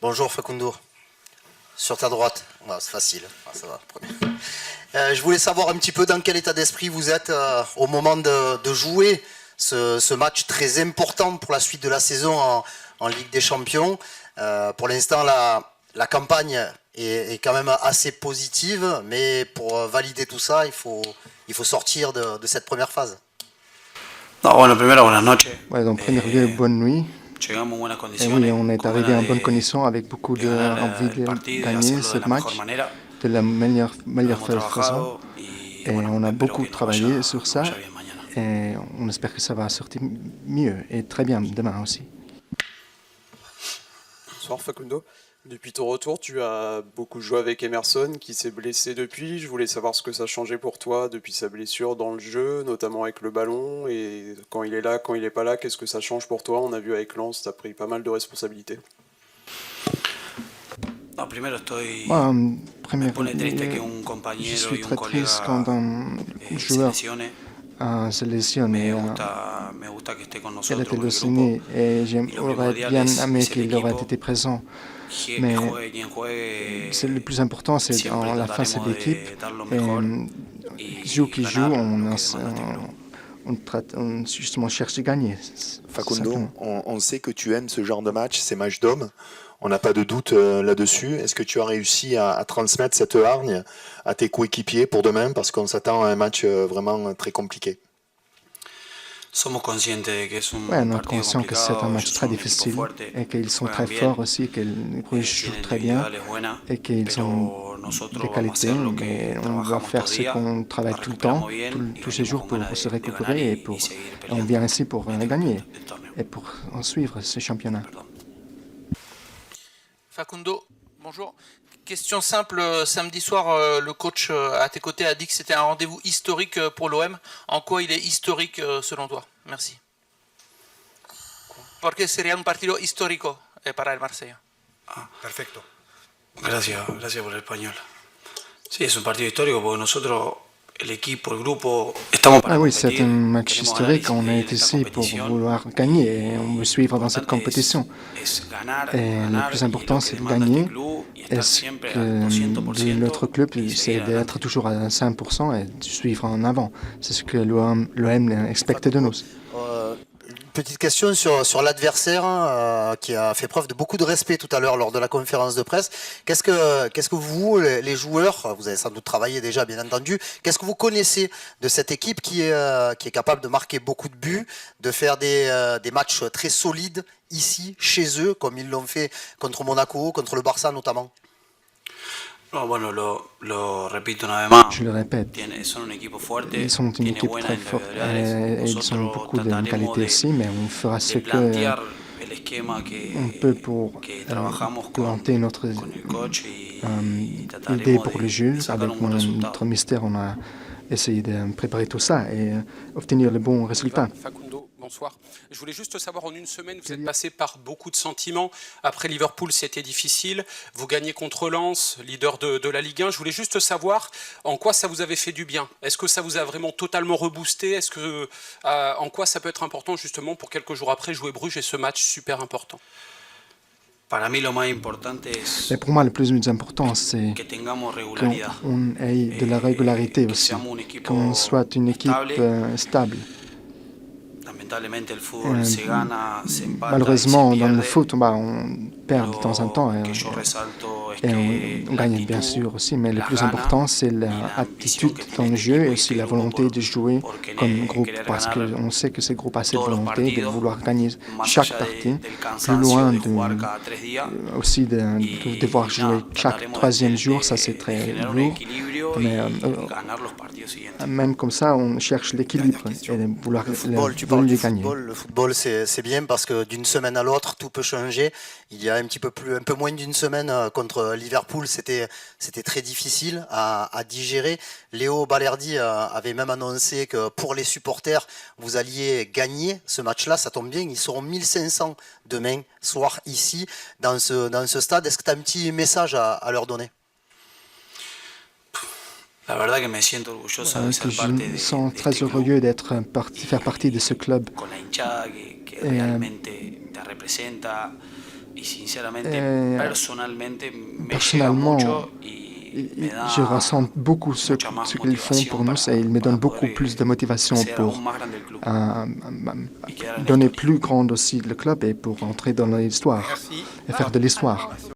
Bonjour Facundo, sur ta droite. C'est facile, ça va. Je voulais savoir un petit peu dans quel état d'esprit vous êtes au moment de jouer ce match très important pour la suite de la saison en Ligue des Champions. Pour l'instant, la campagne est quand même assez positive, mais pour valider tout ça, il faut sortir de cette première phase. No, bueno, primero, buenas noches. Ouais, en premier lieu, bonne nuit. Llegamos en buenas Et condiciones. oui, on est con arrivé ganas en bonnes de conditions avec beaucoup d'envie el de partido, gagner hacerlo ce de la match mejor manera. de la meilleure Hemos façon. trabajado y Et bueno, on a espero beaucoup que nos travaillé vaya, sur nos ça vaya bien mañana. et on espère que ça va sortir mieux et très bien demain aussi. Bonsoir Facundo. Depuis ton retour, tu as beaucoup joué avec Emerson qui s'est blessé depuis. Je voulais savoir ce que ça a changé pour toi depuis sa blessure dans le jeu, notamment avec le ballon. Et quand il est là, quand il n'est pas là, qu'est-ce que ça change pour toi? On a vu avec Lens, tu as pris pas mal de responsabilités. No, primero estoy. Moi, Me pone triste que un je compañero suis y un très triste quand colega un se joueur lesione. se lesionne et Me gusta que esté con elle nosotros était en el grupo. leucémie et Y lo j'aurais primordial bien es aimé si el qu'il aurait equipo, été présent. que Mais juegue quien juegue, le plus important, c'est siempre la fin, c'est trataremos l'équipe. de dar lo Et mejor qui y joue, ganar lo que demanda este grupo. on justement cherche de gagner. Facundo, on sait que tu aimes ce genre de match, ces matchs d'hommes. On n'a pas de doute là-dessus. Est-ce que tu as réussi à transmettre cette hargne à tes coéquipiers pour demain? Parce qu'on s'attend à un match vraiment très compliqué. Somos conscientes de que es un Ouais, on est partido conscient que c'est un complicado. match Ellos très son un equipo difficile fuerte, et qu'ils sont juegan très bien, forts aussi, qu'ils jouent tienen très bien individuales buenas, et qu'ils ont pero nosotros des vamos a qualités. hacer lo Mais que on doit trabajamos faire todos ce días, qu'on travaille nos tout le temps, recuperamos bien y tous ces venimos jours con pour ganas se de ganar récupérer y seguir et on peleando vient ici pour este gagner torneo. et pour en suivre ce championnat. Perdón. Facundo, bonjour. Question simple, samedi soir, le coach à tes côtés a dit que c'était un rendez-vous historique pour l'OM. En quoi il est historique selon toi? Merci. Porque sería un partido histórico para el Marsella. Perfecto. Gracias por el español. Sí, es un partido histórico porque nosotros, el equipo, el grupo, estamos para Oui, c'est competir. un match Queremos ganar historique. On y est en esta ici pour competición, vouloir gagner et on veut suivre dans cette importante compétition. es ganar, Et le ganar plus y important, lo que c'est de demanda gagner. este club y Et estar ce siempre al que 200% notre club, y c'est seguir adelante. d'être toujours à 5% et de suivre en avant. C'est ce que l'OM expecte de nous. Petite question sur l'adversaire qui a fait preuve de beaucoup de respect tout à l'heure lors de la conférence de presse. Qu'est-ce que vous, les joueurs, vous avez sans doute travaillé déjà bien entendu, qu'est-ce que vous connaissez de cette équipe qui est capable de marquer beaucoup de buts, de faire des matchs très solides ici, chez eux, comme ils l'ont fait contre Monaco, contre le Barça notamment? No, bueno, lo repito una vez más. Je le répète, Son un equipo fuerte, ils sont une tiene équipe buenas très forte individualidades. et ils ont Nosotros beaucoup de trataremos qualités aussi, mais on fera ce de que plantear el esquema on peut pour que trabajamos planter notre con el coach y idée trataremos pour le de jeu. sacar Avec un buen resultado. notre mystère, on a essayé de préparer tout ça et obtenir le bon résultat. Facundo, bonsoir. Je voulais juste savoir, en une semaine, vous êtes passé par beaucoup de sentiments. Après Liverpool, c'était difficile. Vous gagnez contre Lens, leader de la Ligue 1. Je voulais juste savoir en quoi ça vous avait fait du bien. Est-ce que ça vous a vraiment totalement reboosté? Est-ce que, en quoi ça peut être important justement pour quelques jours après jouer Bruges et ce match super important? Mais pour moi, le plus important, c'est qu'on ait de la régularité aussi, qu'on soit une équipe stable. Malheureusement, dans le foot, on perd de temps en temps et on gagne bien sûr aussi, mais le plus important, c'est l'attitude dans le jeu et aussi la volonté de jouer comme groupe, parce qu'on sait que ce groupe a cette volonté de vouloir gagner chaque partie, plus loin aussi de devoir jouer chaque troisième jour, ça c'est très lourd, mais même comme ça, on cherche l'équilibre et de vouloir les gagner. Le football, c'est bien parce que d'une semaine à l'autre, tout peut changer. Il y a un peu moins d'une semaine contre Liverpool, c'était très difficile à digérer. Léo Balerdi avait même annoncé que pour les supporters, vous alliez gagner ce match-là. Ça tombe bien, ils seront 1500 demain soir ici, dans ce stade. Est-ce que tu as un petit message à leur donner? La verdad que me siento orgullosa de ser parte Je me sens très heureux faire partie de ce club. con la hinchada que realmente te representa y sinceramente, Eh, personalmente me llega Personnellement, mucho y me da je ressens beaucoup ce mucha más qu'ils font motivación pour nous et ils me donnent beaucoup plus de motivation hacer pour aún más grande el club. donner plus grande aussi le club et pour entrer dans l'histoire et faire de l'histoire.